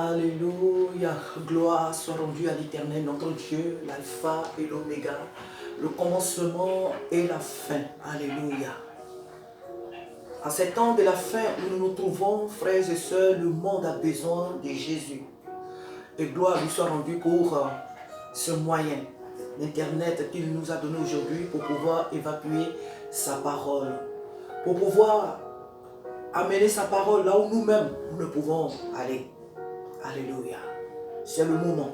Alléluia, gloire soit rendue à l'Éternel, notre Dieu, l'alpha et l'oméga, le commencement et la fin. Alléluia. À cet temps de la fin où nous nous trouvons, frères et sœurs, le monde a besoin de Jésus. Et gloire lui soit rendue pour ce moyen, l'Internet qu'il nous a donné aujourd'hui pour pouvoir évacuer sa parole, pour pouvoir amener sa parole là où nous-mêmes nous ne pouvons aller. Alléluia. C'est le moment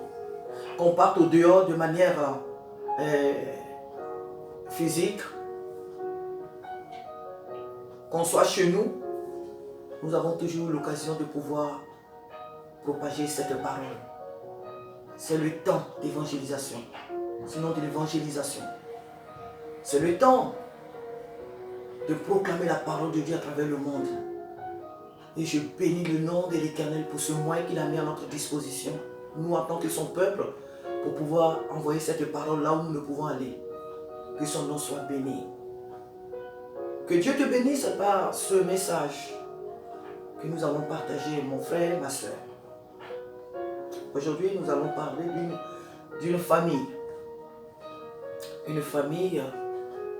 qu'on parte au dehors de manière physique, qu'on soit chez nous, nous avons toujours l'occasion de pouvoir propager cette parole. C'est le temps d'évangélisation, sinon de l'évangélisation. C'est le temps de proclamer la parole de Dieu à travers le monde. Et je bénis le nom de l'Éternel pour ce moyen qu'il a mis à notre disposition, nous en tant que son peuple, pour pouvoir envoyer cette parole là où nous ne pouvons aller. Que son nom soit béni. Que Dieu te bénisse par ce message que nous allons partager, mon frère, ma soeur. Aujourd'hui, nous allons parler d'une famille. Une famille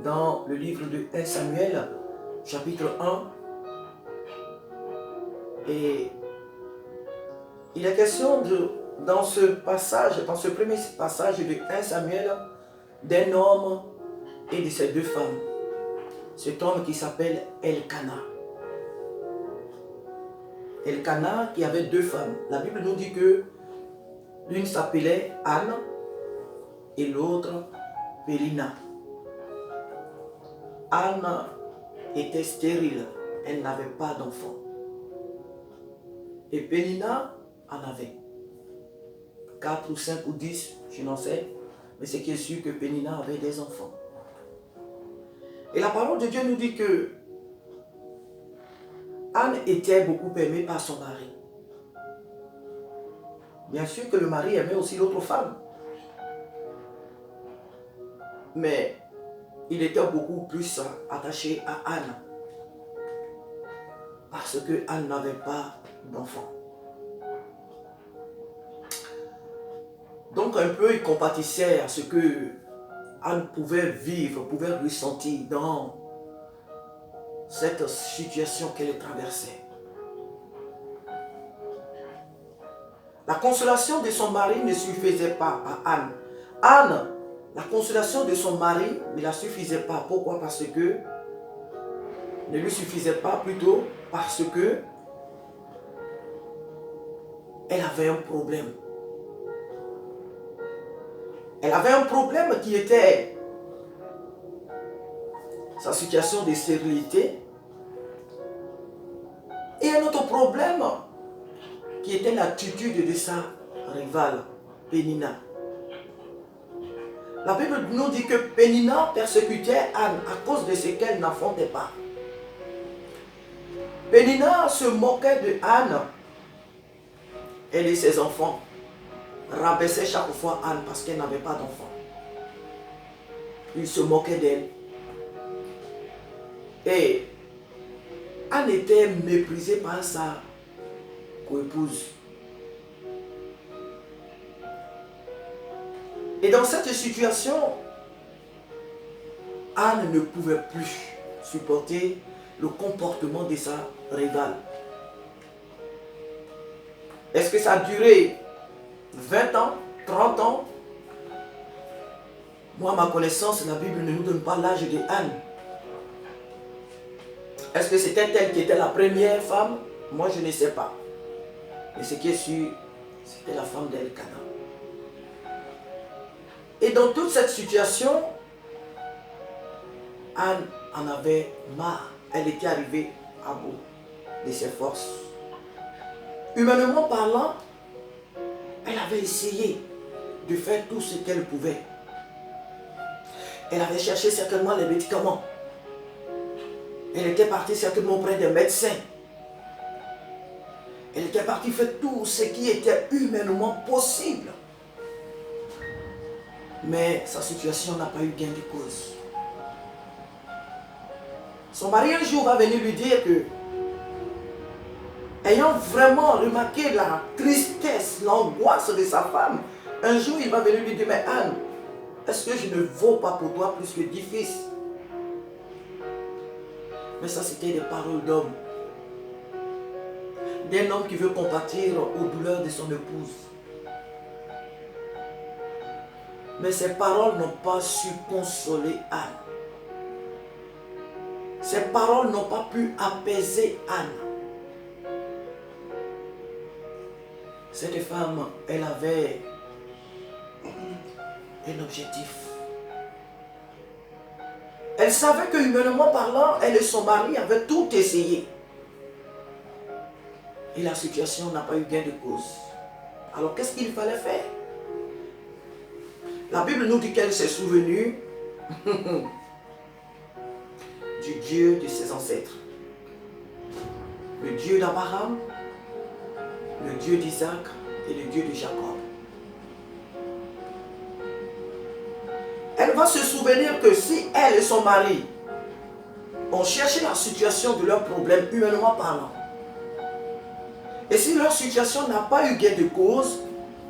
dans le livre de 1 Samuel, chapitre 1. Et il est question dans ce passage, dans ce premier passage de 1 Samuel, d'un homme et de ses deux femmes. Cet homme qui s'appelle Elkana. Elkana qui avait deux femmes. La Bible nous dit que l'une s'appelait Anne et l'autre Pélina. Anne était stérile, elle n'avait pas d'enfant. Et Pélina en avait 4 ou 5 ou 10, je n'en sais, mais c'est qui est sûr que Pélina avait des enfants. Et la parole de Dieu nous dit que Anne était beaucoup aimée par son mari. Bien sûr que le mari aimait aussi l'autre femme. Mais il était beaucoup plus attaché à Anne. Parce que Anne n'avait pas d'enfant. Donc un peu il compatissait à ce que Anne pouvait vivre, pouvait ressentir dans cette situation qu'elle traversait. La consolation de son mari ne suffisait pas à Anne. Anne, la consolation de son mari ne la suffisait pas. Pourquoi? Parce que ne lui suffisait pas, plutôt parce que elle avait un problème. Elle avait un problème qui était sa situation de stérilité. Et un autre problème qui était l'attitude de sa rivale, Pénina. La Bible nous dit que Pénina persécutait Anne à cause de ce qu'elle n'affrontait pas. Pénina se moquait de Anne, elle et ses enfants. Rabaissait chaque fois Anne parce qu'elle n'avait pas d'enfant. Il se moquait d'elle. Et Anne était méprisée par sa coépouse. Et dans cette situation, Anne ne pouvait plus supporter le comportement de sa rivale. Est-ce que ça a duré 20 ans, 30 ans? Moi, à ma connaissance, la Bible ne nous donne pas l'âge de Anne. Est-ce que c'était elle qui était la première femme? Moi, je ne sais pas. Mais ce qui est sûr, c'était la femme d'Elkana. Et dans toute cette situation, Anne en avait marre. Elle était arrivée à bout de ses forces. Humainement parlant, elle avait essayé de faire tout ce qu'elle pouvait. Elle avait cherché certainement les médicaments. Elle était partie certainement auprès des médecins. Elle était partie faire tout ce qui était humainement possible. Mais sa situation n'a pas eu gain de cause. Son mari un jour va venir lui dire que ayant vraiment remarqué la tristesse, l'angoisse de sa femme, un jour il va venir lui dire, mais Anne, est-ce que je ne vaux pas pour toi plus que 10 fils? Mais ça, c'était des paroles d'homme. D'un homme qui veut compatir aux douleurs de son épouse. Mais ces paroles n'ont pas su consoler Anne. Ces paroles n'ont pas pu apaiser Anne. Cette femme, elle avait un objectif. Elle savait que humainement parlant, elle et son mari avaient tout essayé. Et la situation n'a pas eu gain de cause. Alors qu'est-ce qu'il fallait faire? La Bible nous dit qu'elle s'est souvenue du Dieu de ses ancêtres. Le Dieu d'Abraham, le Dieu d'Isaac et le Dieu de Jacob. Elle va se souvenir que si elle et son mari ont cherché la situation de leur problème humainement parlant, et si leur situation n'a pas eu gain de cause,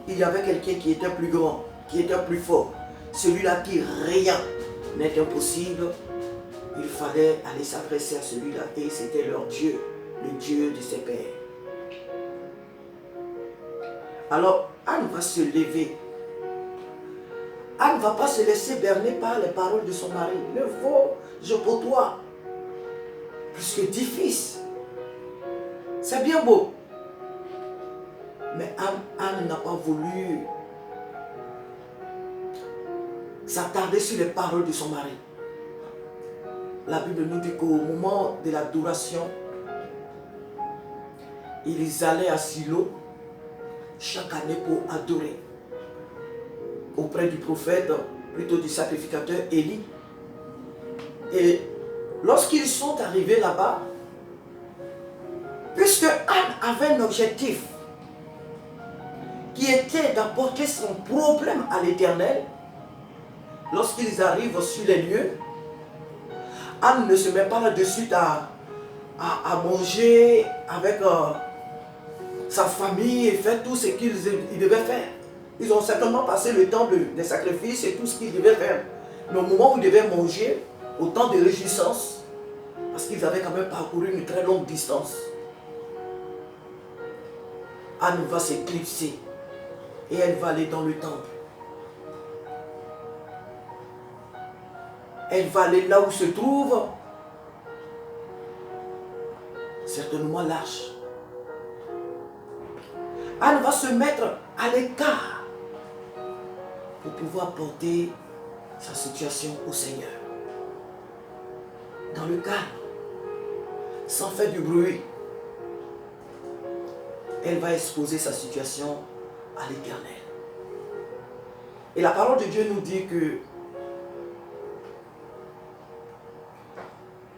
il y avait quelqu'un qui était plus grand, qui était plus fort, celui-là qui rien n'est impossible. Il fallait aller s'adresser à celui-là et c'était leur Dieu, le Dieu de ses pères. Alors Anne va se lever. Anne ne va pas se laisser berner par les paroles de son mari. Ne vaux-je pour toi plus que 10 fils. C'est bien beau. Mais Anne n'a pas voulu s'attarder sur les paroles de son mari. La Bible nous dit qu'au moment de l'adoration, ils allaient à Silo chaque année pour adorer auprès du prophète, plutôt du sacrificateur Élie. Et lorsqu'ils sont arrivés là-bas, puisque Anne avait un objectif qui était d'apporter son problème à l'Éternel, lorsqu'ils arrivent sur les lieux, Anne ne se met pas là-dessus à manger avec sa famille et faire tout ce qu'ils devaient faire. Ils ont certainement passé le temps des sacrifices et tout ce qu'ils devaient faire. Mais au moment où ils devaient manger, au temps de réjouissance, parce qu'ils avaient quand même parcouru une très longue distance, Anne va s'éclipser et elle va aller dans le temple. Elle va aller là où se trouve certainement l'arche. Anne va se mettre à l'écart pour pouvoir porter sa situation au Seigneur. Dans le calme, sans faire du bruit, elle va exposer sa situation à l'Éternel. Et la parole de Dieu nous dit que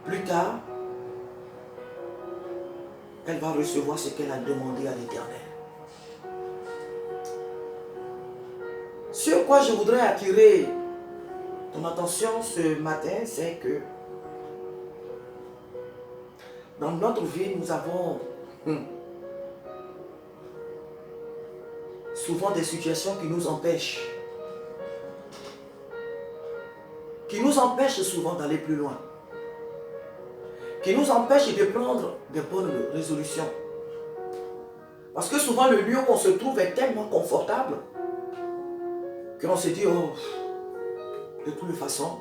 plus tard, elle va recevoir ce qu'elle a demandé à l'Éternel. Sur quoi je voudrais attirer ton attention ce matin, c'est que dans notre vie, nous avons souvent des situations qui nous empêchent souvent d'aller plus loin, qui nous empêchent de prendre de bonnes résolutions. Parce que souvent le lieu où on se trouve est tellement confortable qu'on se dit, oh, de toutes les façons,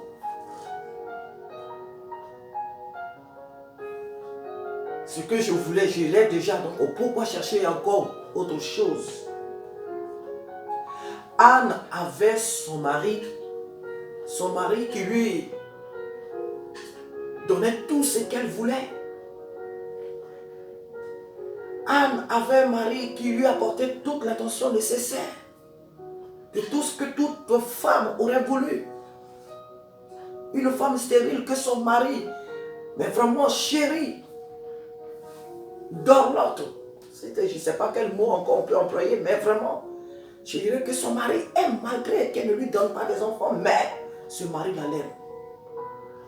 ce que je voulais, je l'ai déjà, donc pourquoi chercher encore autre chose? Anne avait son mari qui lui donnait tout ce qu'elle voulait. Anne avait un mari qui lui apportait toute l'attention nécessaire de tout ce que toute femme aurait voulu. Une femme stérile que son mari, mais vraiment chérie, dorlote. Je ne sais pas quel mot encore on peut employer, mais vraiment, je dirais que son mari aime malgré qu'elle ne lui donne pas des enfants, mais ce mari la l'aime.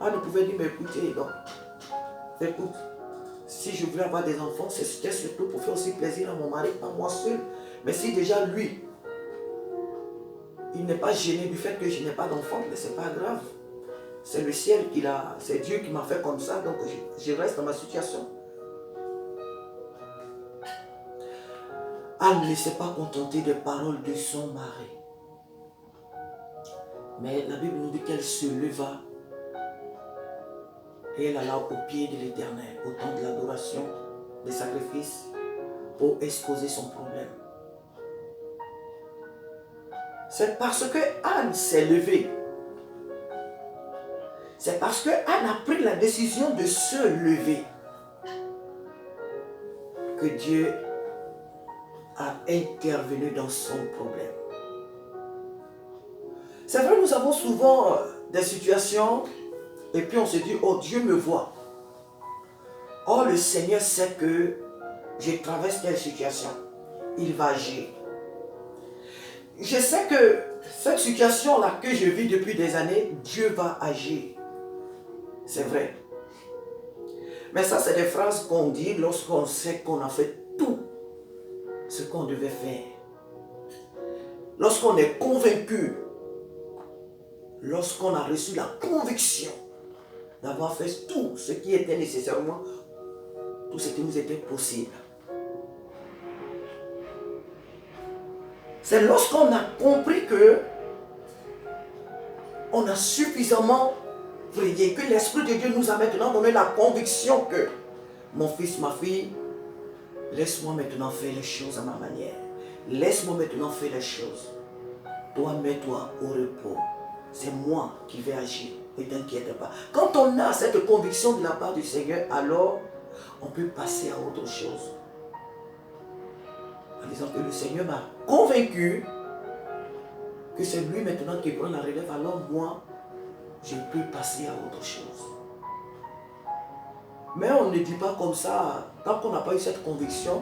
Anne pouvait dire, mais écoutez, donc, écoute, si je voulais avoir des enfants, c'était surtout pour faire aussi plaisir à mon mari, pas moi seul. Mais si déjà lui, il n'est pas gêné du fait que je n'ai pas d'enfant, mais c'est pas grave. C'est le ciel qui l'a, c'est Dieu qui m'a fait comme ça, donc je reste dans ma situation. Anne ne s'est pas contentée des paroles de son mari. Mais la Bible nous dit qu'elle se leva et elle alla au pied de l'Éternel, au temps de l'adoration, des sacrifices, pour exposer son problème. C'est parce que Anne s'est levée. C'est parce que Anne a pris la décision de se lever que Dieu a intervenu dans son problème. C'est vrai, nous avons souvent des situations et puis on se dit, oh Dieu me voit. Oh le Seigneur sait que je traverse telle situation. Il va agir. Je sais que cette situation-là que je vis depuis des années, Dieu va agir. C'est vrai. Mais ça, c'est des phrases qu'on dit lorsqu'on sait qu'on a fait tout ce qu'on devait faire. Lorsqu'on est convaincu, lorsqu'on a reçu la conviction d'avoir fait tout ce qui était nécessairement, tout ce qui nous était possible. C'est lorsqu'on a compris que on a suffisamment prié, que l'Esprit de Dieu nous a maintenant donné la conviction que mon fils, ma fille, laisse-moi maintenant faire les choses à ma manière. Laisse-moi maintenant faire les choses. Toi, mets-toi au repos. C'est moi qui vais agir. Ne t'inquiète pas. Quand on a cette conviction de la part du Seigneur, alors on peut passer à autre chose. En disant que le Seigneur m'a convaincu que c'est lui maintenant qui prend la relève, alors moi, je peux passer à autre chose. Mais on ne dit pas comme ça, tant qu'on n'a pas eu cette conviction,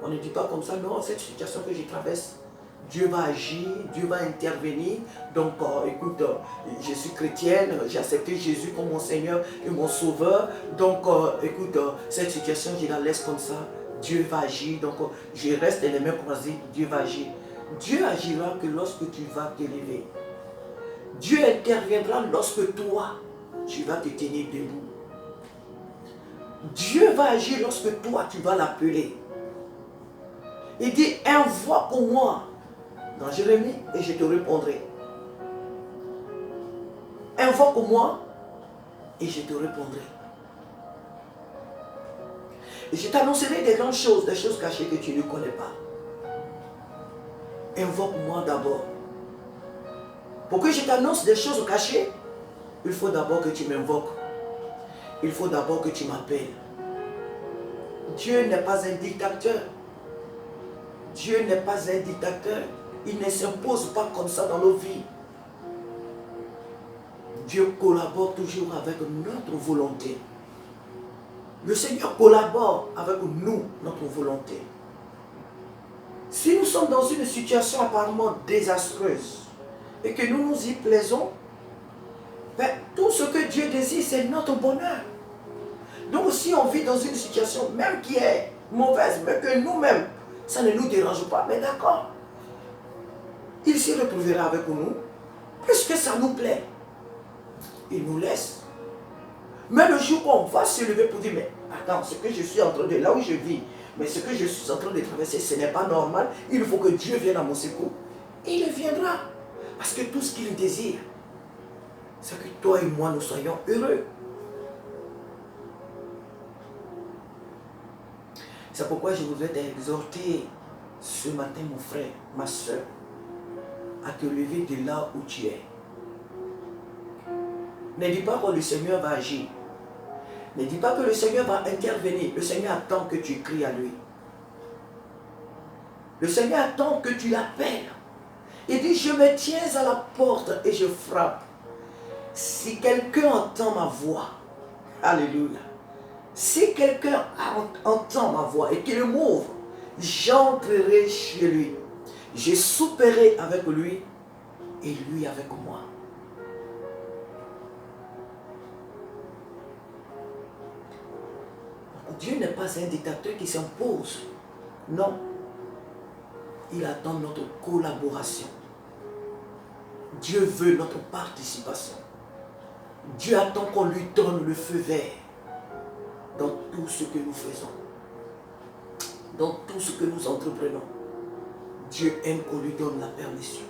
on ne dit pas comme ça, non, cette situation que je traverse, Dieu va agir, Dieu va intervenir. Donc, écoute, je suis chrétienne, j'ai accepté Jésus comme mon Seigneur et mon Sauveur. Donc, écoute, cette situation, je la laisse comme ça. Dieu va agir. Donc, je reste les mains croisées, Dieu va agir. Dieu agira que lorsque tu vas te lever. Dieu interviendra lorsque toi, tu vas te tenir debout. Dieu va agir lorsque toi, tu vas l'appeler. Il dit, invoque-moi dans Jérémie et je te répondrai. Invoque-moi et je te répondrai. Et je t'annoncerai des grandes choses, des choses cachées que tu ne connais pas. Invoque-moi d'abord. Pour que je t'annonce des choses cachées, il faut d'abord que tu m'invoques. Il faut d'abord que tu m'appelles. Dieu n'est pas un dictateur. Dieu n'est pas un dictateur. Il ne s'impose pas comme ça dans nos vies. Dieu collabore toujours avec notre volonté. Le Seigneur collabore avec nous, notre volonté. Si nous sommes dans une situation apparemment désastreuse et que nous nous y plaisons, ben, tout ce que Dieu désire, c'est notre bonheur. Donc si on vit dans une situation même qui est mauvaise, mais que nous-mêmes, ça ne nous dérange pas, mais d'accord, il s'y retrouvera avec nous, puisque ça nous plaît. Il nous laisse. Mais le jour qu'on va se lever pour dire, mais attends, ce que je suis en train de, là où je vis, mais ce que je suis en train de traverser, ce n'est pas normal, il faut que Dieu vienne à mon secours. Et il viendra. Parce que tout ce qu'il désire, c'est que toi et moi, nous soyons heureux. C'est pourquoi je voudrais t'exhorter ce matin, mon frère, ma soeur, à te lever de là où tu es. Ne dis pas que le Seigneur va agir. Ne dis pas que le Seigneur va intervenir. Le Seigneur attend que tu cries à lui. Le Seigneur attend que tu l'appelles. Il dit, je me tiens à la porte et je frappe. Si quelqu'un entend ma voix, alléluia. Si quelqu'un entend ma voix et qu'il m'ouvre, j'entrerai chez lui. Je souperai avec lui et lui avec moi. Dieu n'est pas un dictateur qui s'impose. Non. Il attend notre collaboration. Dieu veut notre participation. Dieu attend qu'on lui donne le feu vert dans tout ce que nous faisons. Dans tout ce que nous entreprenons. Dieu aime qu'on lui donne la permission.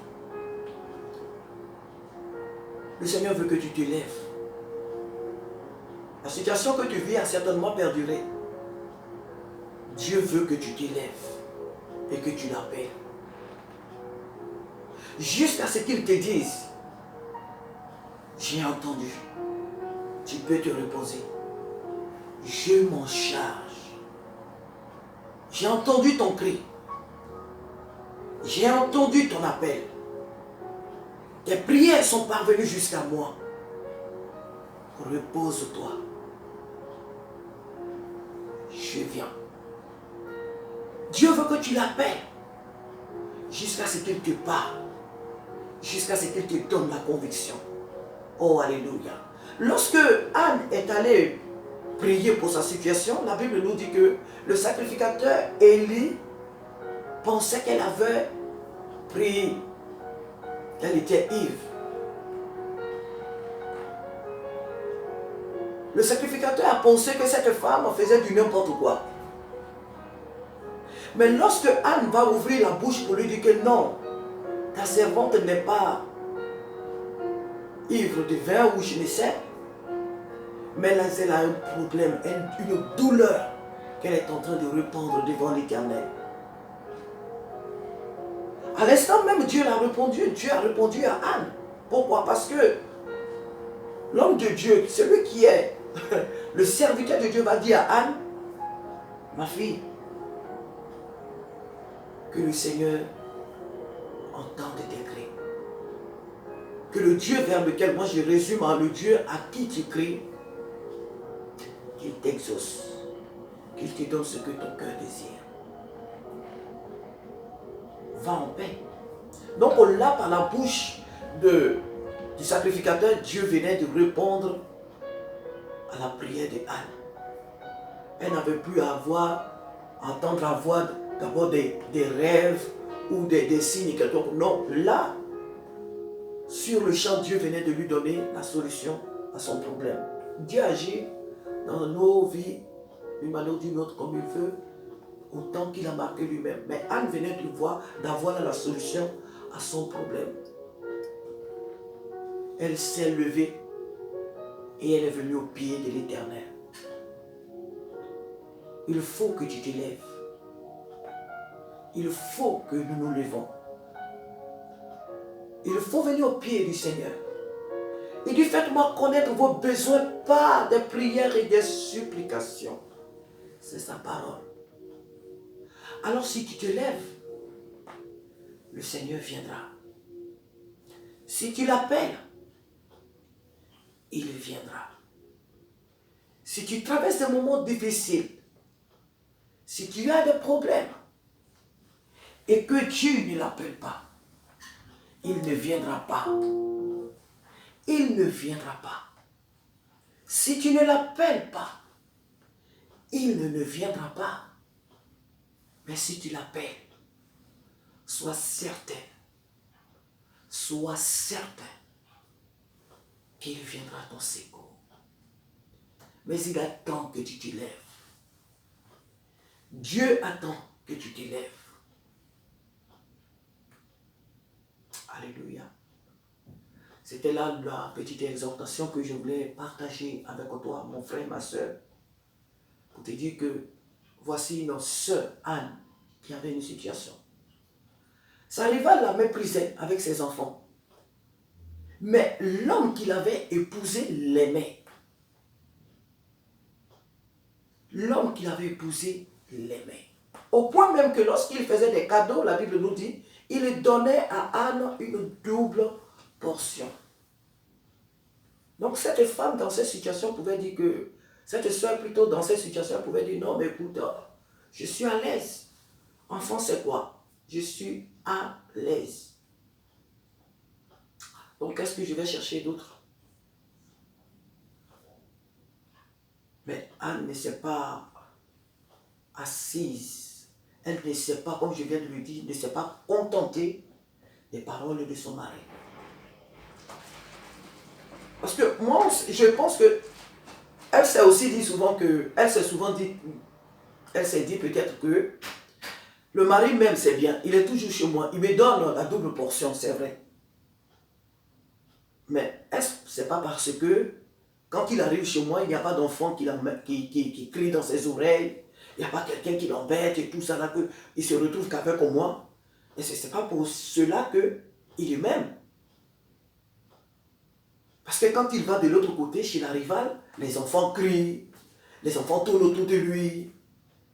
Le Seigneur veut que tu te lèves. La situation que tu vis a certainement perduré. Dieu veut que tu te lèves et que tu l'appelles. Jusqu'à ce qu'il te dise, j'ai entendu, tu peux te reposer. Je m'en charge. J'ai entendu ton cri. J'ai entendu ton appel. Tes prières sont parvenues jusqu'à moi. Repose-toi. Je viens. Dieu veut que tu l'appelles jusqu'à ce qu'il te parle, jusqu'à ce qu'il te donne la conviction. Oh, alléluia. Lorsque Anne est allée prier pour sa situation, la Bible nous dit que le sacrificateur Élie pensait qu'elle avait prié, qu'elle était ivre. Le sacrificateur a pensé que cette femme faisait du n'importe quoi. Mais lorsque Anne va ouvrir la bouche pour lui dire que non, ta servante n'est pas ivre de vin ou je ne sais, mais là elle a un problème, une douleur qu'elle est en train de répandre devant l'Éternel. À l'instant même, Dieu a répondu à Anne. Pourquoi? Parce que l'homme de Dieu, celui qui est le serviteur de Dieu, va dire à Anne, ma fille, que le Seigneur entende tes cris. Que le Dieu vers lequel moi je résume en le Dieu à qui tu cries, qu'il t'exauce, qu'il te donne ce que ton cœur désire. Va en paix. Donc là, par la bouche du sacrificateur, Dieu venait de répondre à la prière de Anne. Elle n'avait plus à entendre d'abord des rêves ou des signes quelconques. Non, là, sur le champ, Dieu venait de lui donner la solution à son problème. Dieu agit dans nos vies d'une manière ou d'une autre comme il veut, autant qu'il a marqué lui-même. Mais Anne venait de voir, d'avoir la solution à son problème. Elle s'est levée et elle est venue au pied de l'Éternel. Il faut que tu te lèves. Il faut que nous nous levons. Il faut venir au pied du Seigneur. Il dit, faites-moi connaître vos besoins par des prières et des supplications. C'est sa parole. Alors si tu te lèves, le Seigneur viendra. Si tu l'appelles, il viendra. Si tu traverses des moments difficiles, si tu as des problèmes, et que tu ne l'appelles pas, il ne viendra pas. Il ne viendra pas. Si tu ne l'appelles pas, il ne viendra pas. Mais si tu l'appelles, sois certain qu'il viendra à ton secours. Mais il attend que tu te lèves. Dieu attend que tu te lèves. Alléluia. C'était là la petite exhortation que je voulais partager avec toi, mon frère, ma soeur, pour te dire que voici notre soeur Anne qui avait une situation. Sa rivale la méprisait avec ses enfants. Mais l'homme qui l'avait épousée l'aimait. L'homme qui l'avait épousée l'aimait. Au point même que lorsqu'il faisait des cadeaux, la Bible nous dit, il donnait à Anne une double portion. Donc cette femme dans cette situation pouvait dire que, cette soeur plutôt dans cette situation pouvait dire, non mais écoute, je suis à l'aise. Enfant c'est quoi? Je suis à l'aise. Donc qu'est-ce que je vais chercher d'autre? Mais Anne ne s'est pas assise. Elle ne s'est pas, comme je viens de le dire, ne s'est pas contentée des paroles de son mari. Parce que moi, je pense que elle s'est aussi dit souvent que, elle s'est dit peut-être que le mari même, c'est bien, il est toujours chez moi, il me donne la double portion, c'est vrai. Mais est-ce que c'est pas parce que quand il arrive chez moi, il n'y a pas d'enfant qui crie dans ses oreilles, il n'y a pas quelqu'un qui l'embête et tout ça, là, qu'il se retrouve qu'avec moi. Et ce n'est pas pour cela qu'il est même. Parce que quand il va de l'autre côté, chez la rivale, les enfants crient, les enfants tournent autour de lui.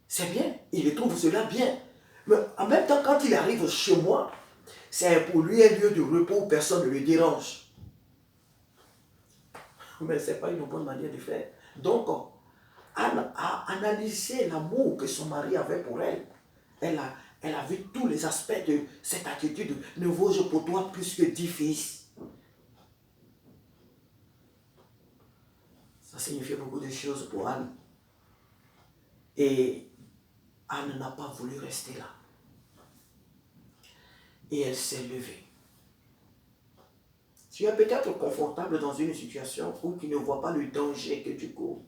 C'est bien, il trouve cela bien. Mais en même temps, quand il arrive chez moi, c'est pour lui un lieu de repos où personne ne le dérange. Mais ce n'est pas une bonne manière de faire. Donc, Anne a analysé l'amour que son mari avait pour elle. Elle a vu tous les aspects de cette attitude. Ne vaut-je pour toi plus que 10 fils? Ça signifiait beaucoup de choses pour Anne. Et Anne n'a pas voulu rester là. Et elle s'est levée. Tu es peut-être confortable dans une situation où tu ne vois pas le danger que tu cours.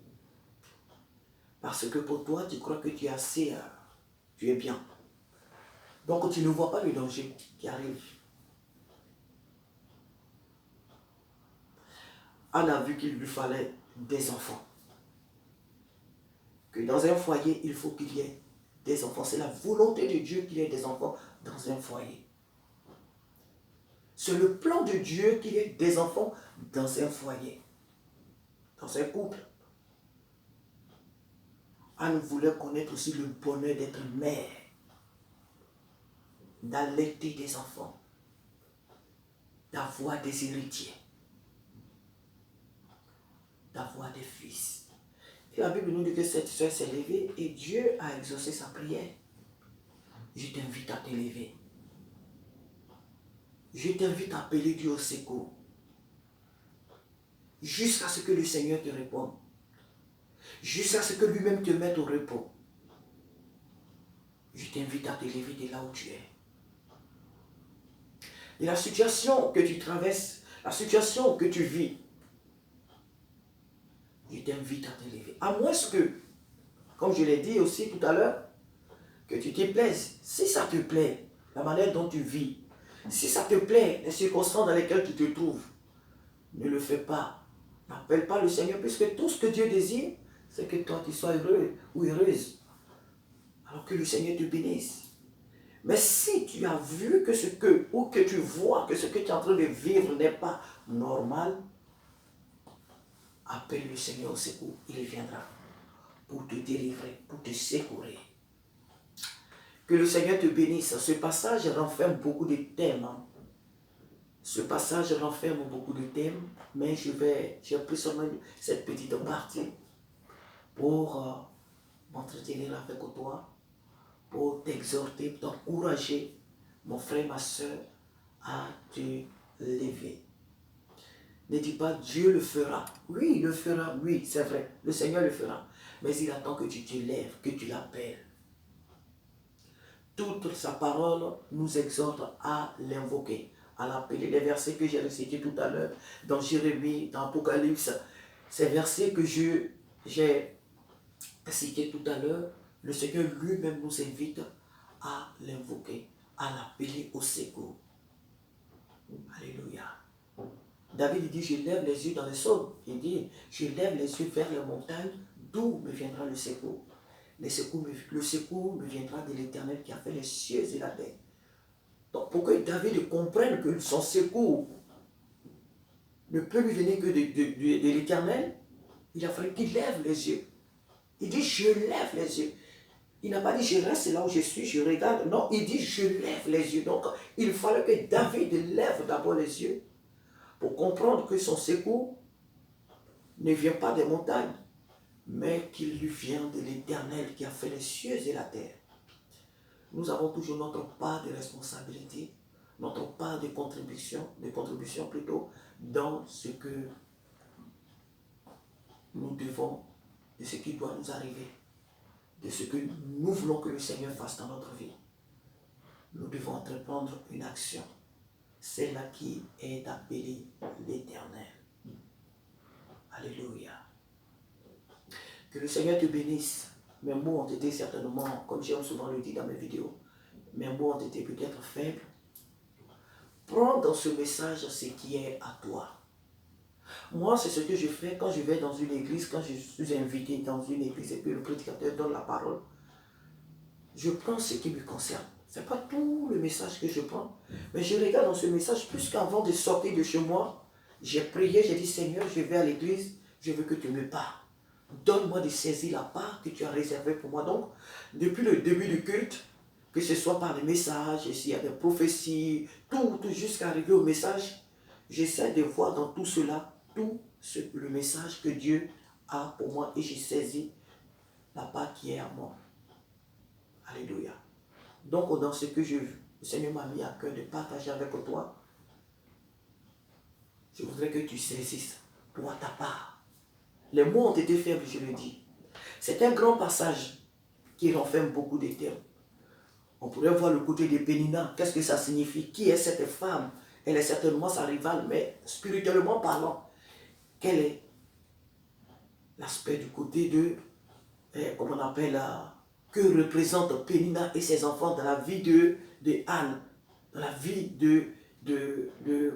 Parce que pour toi, tu crois que tu es assez, tu es bien. Donc tu ne vois pas le danger qui arrive. Anne a vu qu'il lui fallait des enfants. Que dans un foyer, il faut qu'il y ait des enfants. C'est la volonté de Dieu qu'il y ait des enfants dans un foyer. C'est le plan de Dieu qu'il y ait des enfants dans un foyer, dans un couple. Anne voulait connaître aussi le bonheur d'être mère, d'allaiter des enfants, d'avoir des héritiers, d'avoir des fils. Et la Bible nous dit que cette soeur s'est levée et Dieu a exaucé sa prière. Je t'invite à te lever. Je t'invite à appeler Dieu au secours. Jusqu'à ce que le Seigneur te réponde. Jusqu'à ce que lui-même te mette au repos. Je t'invite à te lever de là où tu es. Et la situation que tu traverses, la situation que tu vis, je t'invite à te lever. À moins que, comme je l'ai dit aussi tout à l'heure, que tu te plaises. Si ça te plaît, la manière dont tu vis, si ça te plaît, les circonstances dans lesquelles tu te trouves, ne le fais pas. N'appelle pas le Seigneur, puisque tout ce que Dieu désire, c'est que toi tu sois heureux ou heureuse. Alors que le Seigneur te bénisse. Mais si tu as vu ou que tu vois que ce que tu es en train de vivre n'est pas normal, appelle le Seigneur au secours. Il viendra pour te délivrer, pour te secourir. Que le Seigneur te bénisse. Ce passage renferme beaucoup de thèmes. Ce passage renferme beaucoup de thèmes, mais j'ai pris seulement cette petite partie pour m'entretenir avec toi, pour t'exhorter, t'encourager, mon frère, ma soeur, à te lever. Ne dis pas Dieu le fera. Oui, il le fera, oui, c'est vrai, le Seigneur le fera. Mais il attend que tu te lèves, que tu l'appelles. Toute sa parole nous exhorte à l'invoquer, à l'appeler. Les versets que j'ai récités tout à l'heure, dans Jérémie, dans Apocalypse, ces versets que j'ai cités tout à l'heure, le Seigneur lui-même nous invite à l'invoquer, à l'appeler au secours. Alléluia. David dit, je lève les yeux dans le sol. Il dit, je lève les yeux vers les montagnes, d'où me viendra le secours. Le secours me viendra de l'Éternel qui a fait les cieux et la terre. Donc pour que David comprenne que son secours ne peut lui venir que de l'Éternel, il a fallu qu'il lève les yeux. Il dit, je lève les yeux. Il n'a pas dit, je reste là où je suis, je regarde. Non, il dit, je lève les yeux. Donc il fallait que David lève d'abord les yeux pour comprendre que son secours ne vient pas des montagnes, mais qu'il lui vient de l'Éternel qui a fait les cieux et la terre. Nous avons toujours notre part de responsabilité, notre part de contribution plutôt, dans ce que nous devons, de ce qui doit nous arriver. de ce que nous voulons que le Seigneur fasse dans notre vie, nous devons entreprendre une action, celle-là qui est appelée l'Éternel. Alléluia. Que le Seigneur te bénisse. Mes mots ont été certainement, comme j'aime souvent le dire dans mes vidéos, mes mots ont été peut-être faibles. Prends dans ce message ce qui est à toi. Moi, c'est ce que je fais quand je vais dans une église, quand je suis invité dans une église et que le prédicateur donne la parole. Je prends ce qui me concerne. Ce n'est pas tout le message que je prends, mais je regarde dans ce message, puisqu'avant de sortir de chez moi, j'ai prié, j'ai dit Seigneur, je vais à l'église, je veux que tu me parles. Donne-moi de saisir la part que tu as réservée pour moi. Donc, depuis le début du culte, que ce soit par les messages, s'il y a des prophéties, tout jusqu'à arriver au message, j'essaie de voir dans tout cela, le message que Dieu a pour moi et j'ai saisi la part qui est à moi. Alléluia. Donc, dans ce que le Seigneur m'a mis à cœur de partager avec toi, je voudrais que tu saisisses pour ta part. Les mots ont été faibles, je le dis. C'est un grand passage qui renferme beaucoup de termes. On pourrait voir le côté de Pénina. Qu'est-ce que ça signifie? Qui est cette femme? Elle est certainement sa rivale, mais spirituellement parlant, quel est l'aspect du côté de, comment on appelle, que représente Pénina et ses enfants dans la vie de Anne, dans la vie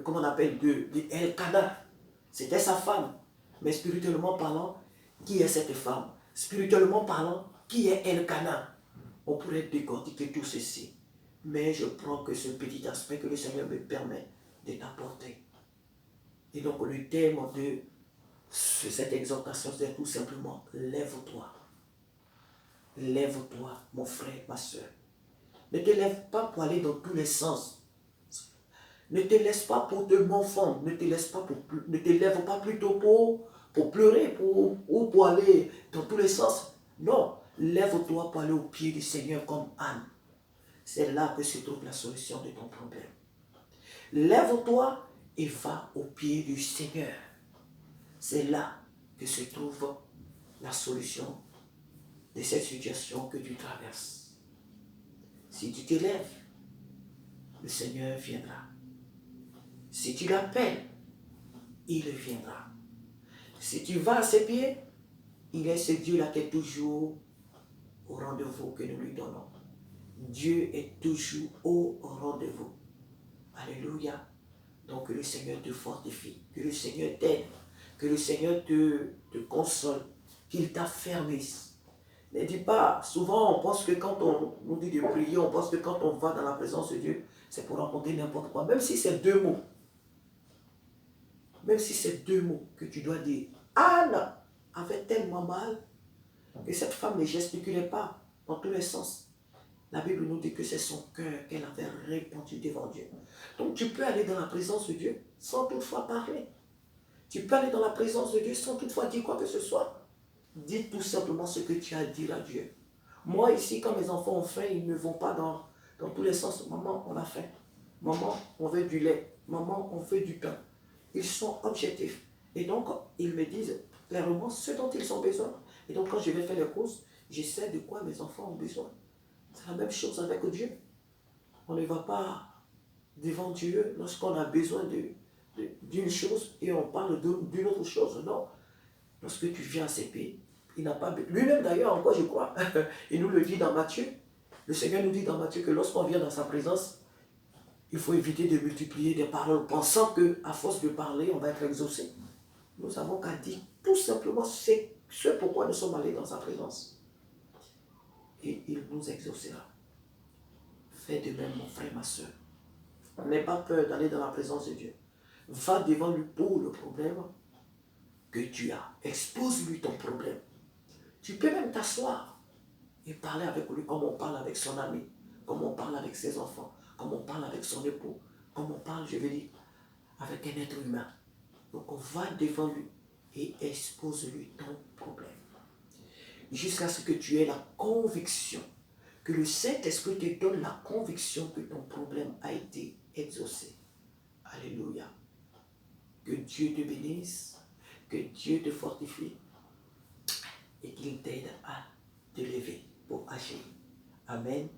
comment on appelle, de Elkana. C'était sa femme. Mais spirituellement parlant, qui est cette femme? Spirituellement parlant, qui est Elkana? On pourrait décortiquer tout ceci. Mais je prends que ce petit aspect que le Seigneur me permet de t'apporter. Et donc le thème de cette exhortation, c'est tout simplement, lève-toi. Lève-toi, mon frère, ma soeur. Ne te lève pas pour aller dans tous les sens. Ne te laisse pas pour te morfondre. Ne te lève pas plutôt pour pleurer ou pour aller dans tous les sens. Non, lève-toi pour aller au pied du Seigneur comme Anne. C'est là que se trouve la solution de ton problème. Lève-toi et va au pied du Seigneur. C'est là que se trouve la solution de cette situation que tu traverses. Si tu te lèves, le Seigneur viendra. Si tu l'appelles, il viendra. Si tu vas à ses pieds, il est ce Dieu-là qui est toujours au rendez-vous que nous lui donnons. Dieu est toujours au rendez-vous. Alléluia. Donc que le Seigneur te fortifie, que le Seigneur t'aide, que le Seigneur te console, qu'il t'affermisse. Ne dis pas, souvent on pense que quand on nous dit de prier, on pense que quand on va dans la présence de Dieu, c'est pour rencontrer n'importe quoi. Même si c'est deux mots. Même si c'est deux mots que tu dois dire. Anne avait tellement mal que cette femme ne gesticulait pas dans tous les sens. La Bible nous dit que c'est son cœur qu'elle avait répandu devant Dieu. Donc tu peux aller dans la présence de Dieu sans toutefois parler. Tu peux aller dans la présence de Dieu sans toutefois dire quoi que ce soit. Dis tout simplement ce que tu as à dire à Dieu. Moi ici, quand mes enfants ont faim, ils ne vont pas dans tous les sens. Maman, on a faim. Maman, on veut du lait. Maman, on veut du pain. Ils sont objectifs. Et donc, ils me disent clairement ce dont ils ont besoin. Et donc, quand je vais faire les courses, je sais de quoi mes enfants ont besoin. C'est la même chose avec Dieu. On ne va pas devant Dieu lorsqu'on a besoin d'une chose et on parle d'une autre chose. Non. Lorsque tu viens à ses pieds, il n'a pas besoin. Lui-même d'ailleurs, en quoi je crois, il nous le dit dans Matthieu. Le Seigneur nous dit dans Matthieu que lorsqu'on vient dans sa présence, il faut éviter de multiplier des paroles, pensant qu'à force de parler, on va être exaucé. Nous avons qu'à dire tout simplement ce pourquoi nous sommes allés dans sa présence. Et il nous exaucera. Fais de même, mon frère, ma soeur. N'aie pas peur d'aller dans la présence de Dieu. Va devant lui pour le problème que tu as. Expose-lui ton problème. Tu peux même t'asseoir et parler avec lui comme on parle avec son ami, comme on parle avec ses enfants, comme on parle avec son époux, comme on parle, je veux dire, avec un être humain. Donc on va devant lui et expose-lui ton problème. Jusqu'à ce que tu aies la conviction, que le Saint-Esprit te donne la conviction que ton problème a été exaucé. Alléluia. Que Dieu te bénisse, que Dieu te fortifie et qu'il t'aide à te lever. pour agir. Amen.